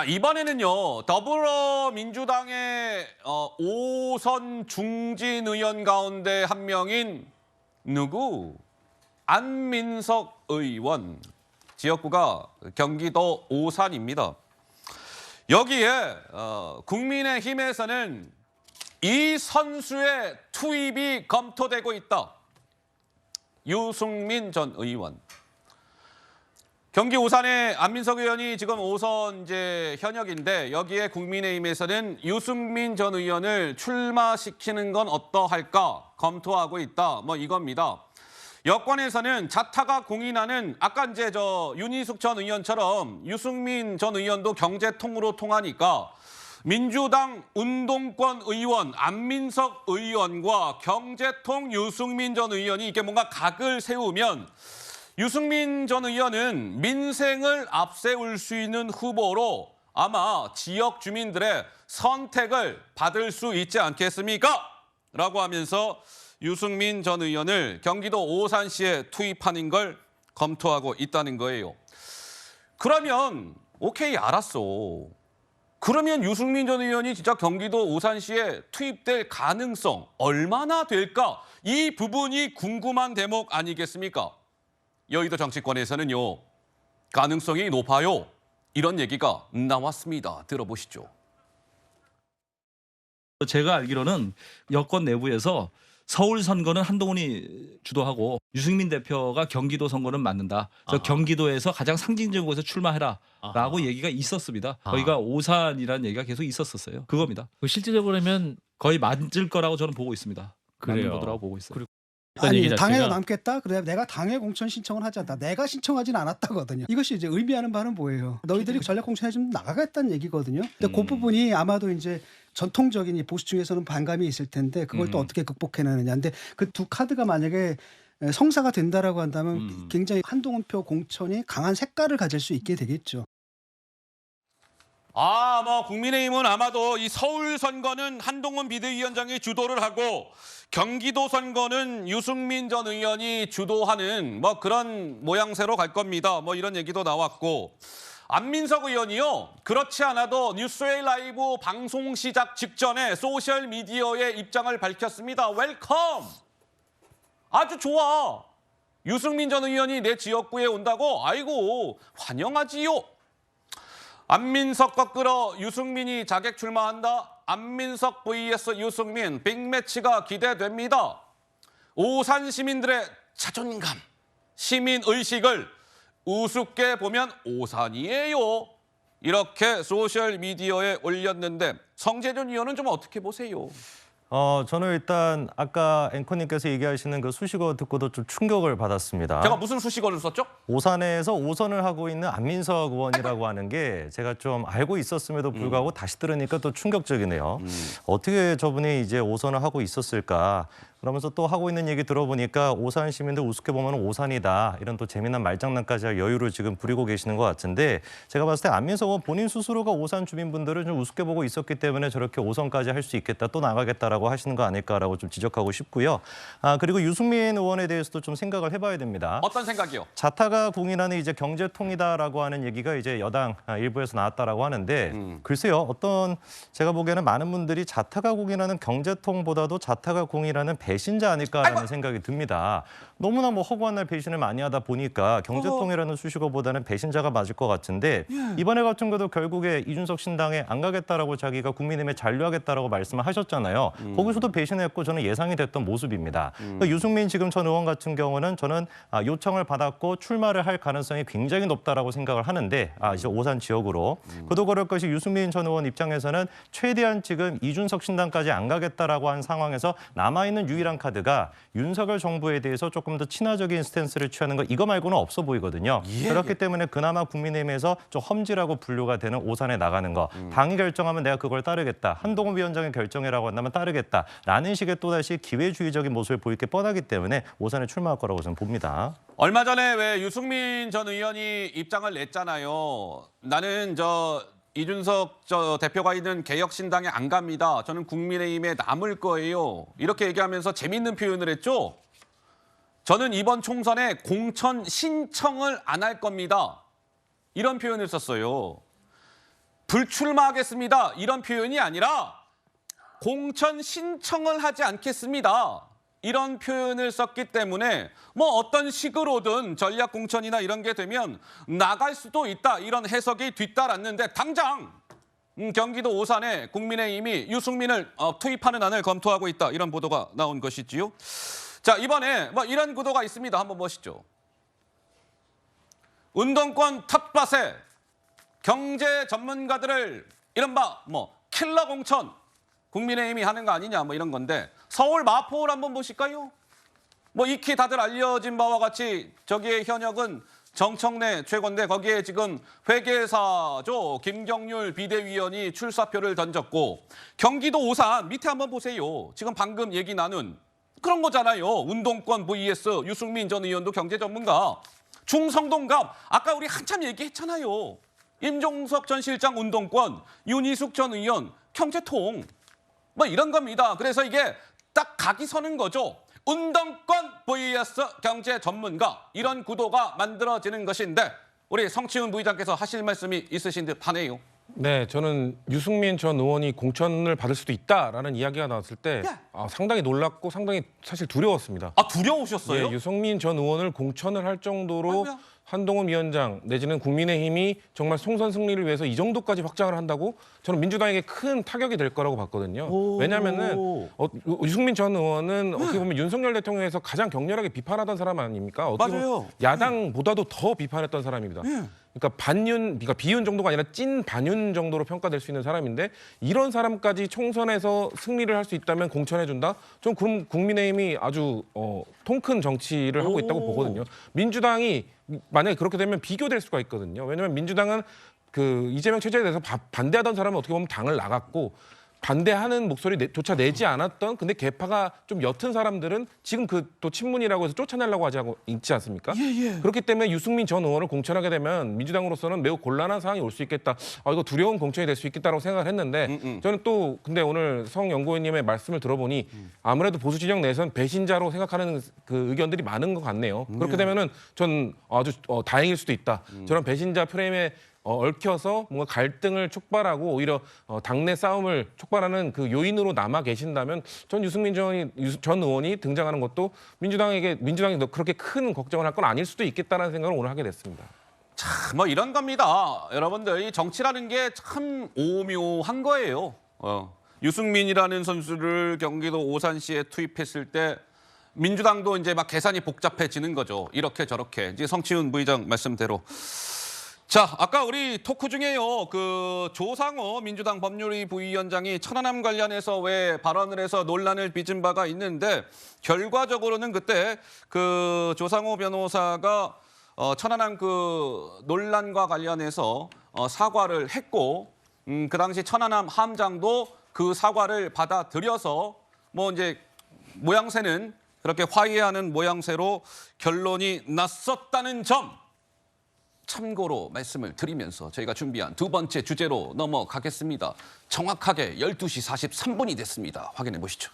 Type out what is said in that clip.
이번에는요, 더불어민주당의 오선 중진 의원 가운데 한 명인 누구? 안민석 의원. 지역구가 경기도 오산입니다. 여기에 국민의힘에서는 이 선수의 투입이 검토되고 있다. 유승민 전 의원. 경기 오산의 안민석 의원이 지금 오선 현역인데 여기에 국민의힘에서는 유승민 전 의원을 출마시키는 건 어떠할까 검토하고 있다. 뭐 이겁니다. 여권에서는 자타가 공인하는 아까 윤희숙 전 의원처럼 유승민 전 의원도 경제통으로 통하니까 민주당 운동권 의원 안민석 의원과 경제통 유승민 전 의원이 이게 뭔가 각을 세우면 유승민 전 의원은 민생을 앞세울 수 있는 후보로 아마 지역 주민들의 선택을 받을 수 있지 않겠습니까? 라고 하면서 유승민 전 의원을 경기도 오산시에 투입하는 걸 검토하고 있다는 거예요. 그러면 오케이, 알았어. 그러면 유승민 전 의원이 진짜 경기도 오산시에 투입될 가능성 얼마나 될까? 이 부분이 궁금한 대목 아니겠습니까? 여의도 정치권에서는요, 가능성이 높아요. 이런 얘기가 나왔습니다. 들어보시죠. 제가 알기로는 여권 내부에서 서울 선거는 한동훈이 주도하고 유승민 대표가 경기도 선거는 맡는다. 그래서 경기도에서 가장 상징적인 곳에 출마해라라고 얘기가 있었습니다. 거기가 오산이라는 얘기가 계속 있었었어요. 그겁니다. 실질적으로는 거의 맞을 거라고 저는 보고 있습니다. 그래요. 맞는 보더라고 보고 있어요. 아니, 당에서 남겠다? 그래 내가 당에 공천 신청을 하지 않다. 내가 신청하진 않았다거든요. 이것이 이제 의미하는 바는 뭐예요? 너희들이 전략 공천해주면 나가겠다는 얘기거든요. 근데 그 부분이 아마도 이제 전통적인 이 보수층에서는 반감이 있을 텐데 그걸 또 어떻게 극복해내느냐. 근데 그 두 카드가 만약에 성사가 된다라고 한다면 굉장히 한동훈표 공천이 강한 색깔을 가질 수 있게 되겠죠. 국민의힘은 아마도 이 서울 선거는 한동훈 비대위원장이 주도를 하고 경기도 선거는 유승민 전 의원이 주도하는 그런 모양새로 갈 겁니다. 이런 얘기도 나왔고, 안민석 의원이요, 그렇지 않아도 뉴스웨이 라이브 방송 시작 직전에 소셜 미디어에 입장을 밝혔습니다. 웰컴! 아주 좋아. 유승민 전 의원이 내 지역구에 온다고? 아이고, 환영하지요. 안민석 거꾸로 유승민이 자객 출마한다. 안민석 vs 유승민 빅매치가 기대됩니다. 오산 시민들의 자존감, 시민의식을 우습게 보면 오산이에요. 이렇게 소셜미디어에 올렸는데 성재준 의원은 좀 어떻게 보세요? 저는 일단 아까 앵커님께서 얘기하시는 그 수식어 듣고도 좀 충격을 받았습니다. 제가 무슨 수식어를 썼죠? 오산에서 오선을 하고 있는 안민석 의원이라고 하는 게 제가 좀 알고 있었음에도 불구하고 다시 들으니까 또 충격적이네요. 어떻게 저분이 이제 오선을 하고 있었을까? 그러면서 또 하고 있는 얘기 들어보니까 오산 시민들 우습게 보면 오산이다. 이런 또 재미난 말장난까지 할 여유를 지금 부리고 계시는 것 같은데, 제가 봤을 때 안민석 의원 본인 스스로가 오산 주민분들을 좀 우습게 보고 있었기 때문에 저렇게 오선까지 할 수 있겠다, 또 나가겠다라고 하시는 거 아닐까라고 좀 지적하고 싶고요. 그리고 유승민 의원에 대해서도 좀 생각을 해봐야 됩니다. 어떤 생각이요? 자타가 공인하는 이제 경제통이다라고 하는 얘기가 이제 여당 일부에서 나왔다라고 하는데, 글쎄요, 제가 보기에는 많은 분들이 자타가 공인하는 경제통보다도 자타가 공인하는 배신자 아닐까라는 생각이 듭니다. 너무나 허구한 날 배신을 많이 하다 보니까 경제통이라는 수식어보다는 배신자가 맞을 것 같은데, 이번에 같은 것도 결국에 이준석 신당에 안 가겠다라고 자기가 국민의힘에 잔류하겠다라고 말씀을 하셨잖아요. 거기서도 배신했고 저는 예상이 됐던 모습입니다. 그러니까 유승민 지금 전 의원 같은 경우는 저는 요청을 받았고 출마를 할 가능성이 굉장히 높다라고 생각을 하는데, 이제 오산 지역으로. 그도 그럴 것이 유승민 전 의원 입장에서는 최대한 지금 이준석 신당까지 안 가겠다라고 한 상황에서 남아있는 유일한 카드가 윤석열 정부에 대해서 조금 더 친화적인 스탠스를 취하는 거, 이거 말고는 없어 보이거든요. 그렇기 때문에 그나마 국민의힘에서 좀 험지라고 분류가 되는 오산에 나가는 거. 당이 결정하면 내가 그걸 따르겠다. 한동훈 위원장의 결정이라고 한다면 따르겠다라는 식의 또다시 기회주의적인 모습을 보일 게 뻔하기 때문에 오산에 출마할 거라고 저는 봅니다. 얼마 전에 왜 유승민 전 의원이 입장을 냈잖아요. 나는 이준석 대표가 있는 개혁신당에 안 갑니다. 저는 국민의힘에 남을 거예요. 이렇게 얘기하면서 재밌는 표현을 했죠. 저는 이번 총선에 공천 신청을 안 할 겁니다. 이런 표현을 썼어요. 불출마하겠습니다. 이런 표현이 아니라 공천 신청을 하지 않겠습니다. 이런 표현을 썼기 때문에 뭐 어떤 식으로든 전략 공천이나 이런 게 되면 나갈 수도 있다. 이런 해석이 뒤따랐는데 당장 경기도 오산에 국민의힘이 유승민을 투입하는 안을 검토하고 있다. 이런 보도가 나온 것이지요. 자, 이번에 뭐 이런 구도가 있습니다. 한번 보시죠. 운동권 텃밭에 경제 전문가들을 이른바 뭐 킬러 공천 국민의힘이 하는 거 아니냐 뭐 이런 건데 서울 마포를 한번 보실까요? 뭐 익히 다들 알려진 바와 같이 저기의 현역은 정청래 최고인데 거기에 지금 회계사죠. 김경률 비대위원이 출사표를 던졌고 경기도 오산 밑에 한번 보세요. 지금 방금 얘기 나눈 그런 거잖아요. 운동권 vs 유승민 전 의원도 경제 전문가. 중성동갑 아까 우리 한참 얘기했잖아요. 임종석 전 실장 운동권, 윤희숙 전 의원 경제통. 뭐 이런 겁니다. 그래서 이게 딱 각이 서는 거죠. 운동권 vs 경제 전문가 이런 구도가 만들어지는 것인데 우리 성치훈 부의장께서 하실 말씀이 있으신 듯 하네요. 네, 저는 유승민 전 의원이 공천을 받을 수도 있다라는 이야기가 나왔을 때 상당히 놀랐고 상당히 사실 두려웠습니다. 아 두려우셨어요? 예, 유승민 전 의원을 공천을 할 정도로 아니야. 한동훈 위원장 내지는 국민의힘이 정말 총선 승리를 위해서 이 정도까지 확장을 한다고 저는 민주당에게 큰 타격이 될 거라고 봤거든요. 왜냐하면은 유승민 전 의원은 어떻게 보면 윤석열 대통령에서 가장 격렬하게 비판하던 사람 아닙니까? 어떻게 보면 맞아요. 야당보다도 더 비판했던 사람입니다. 그러니까 그러니까 비윤 정도가 아니라 찐 반윤 정도로 평가될 수 있는 사람인데 이런 사람까지 총선에서 승리를 할 수 있다면 공천해준다? 좀 그럼 국민의힘이 아주 통큰 정치를 하고 있다고 보거든요. 민주당이 만약에 그렇게 되면 비교될 수가 있거든요. 왜냐하면 민주당은 그 이재명 체제에 대해서 반대하던 사람은 어떻게 보면 당을 나갔고 반대하는 목소리조차 내지 않았던 근데 개파가 좀 옅은 사람들은 지금 그 또 친문이라고 해서 쫓아내려고 하지 않고 있지 않습니까? 그렇기 때문에 유승민 전 의원을 공천하게 되면 민주당으로서는 매우 곤란한 상황이 올 수 있겠다. 이거 두려운 공천이 될 수 있겠다라고 생각을 했는데 저는 또 근데 오늘 성 연구위원님의 말씀을 들어보니 아무래도 보수 진영 내에서는 배신자로 생각하는 그 의견들이 많은 것 같네요. 그렇게 되면은 전 아주 다행일 수도 있다. 저런 배신자 프레임에 얽혀서 뭔가 갈등을 촉발하고 오히려 당내 싸움을 촉발하는 그 요인으로 남아 계신다면 전 유승민 전 의원이 등장하는 것도 민주당이 그렇게 큰 걱정을 할 건 아닐 수도 있겠다는 생각을 오늘 하게 됐습니다. 뭐 이런 겁니다. 여러분들 이 정치라는 게 참 오묘한 거예요. 유승민이라는 선수를 경기도 오산시에 투입했을 때 민주당도 이제 막 계산이 복잡해지는 거죠. 이렇게 저렇게 이제 성치훈 부의장 말씀대로. 자, 아까 우리 토크 중에요. 그 조상호 민주당 법률위 부위원장이 천안함 관련해서 왜 발언을 해서 논란을 빚은 바가 있는데 결과적으로는 그때 그 조상호 변호사가 천안함 그 논란과 관련해서 사과를 했고 그 당시 천안함 함장도 그 사과를 받아들여서 뭐 이제 모양새는 그렇게 화해하는 모양새로 결론이 났었다는 점 참고로 말씀을 드리면서 저희가 준비한 두 번째 주제로 넘어가겠습니다. 정확하게 12시 43분이 됐습니다. 확인해 보시죠.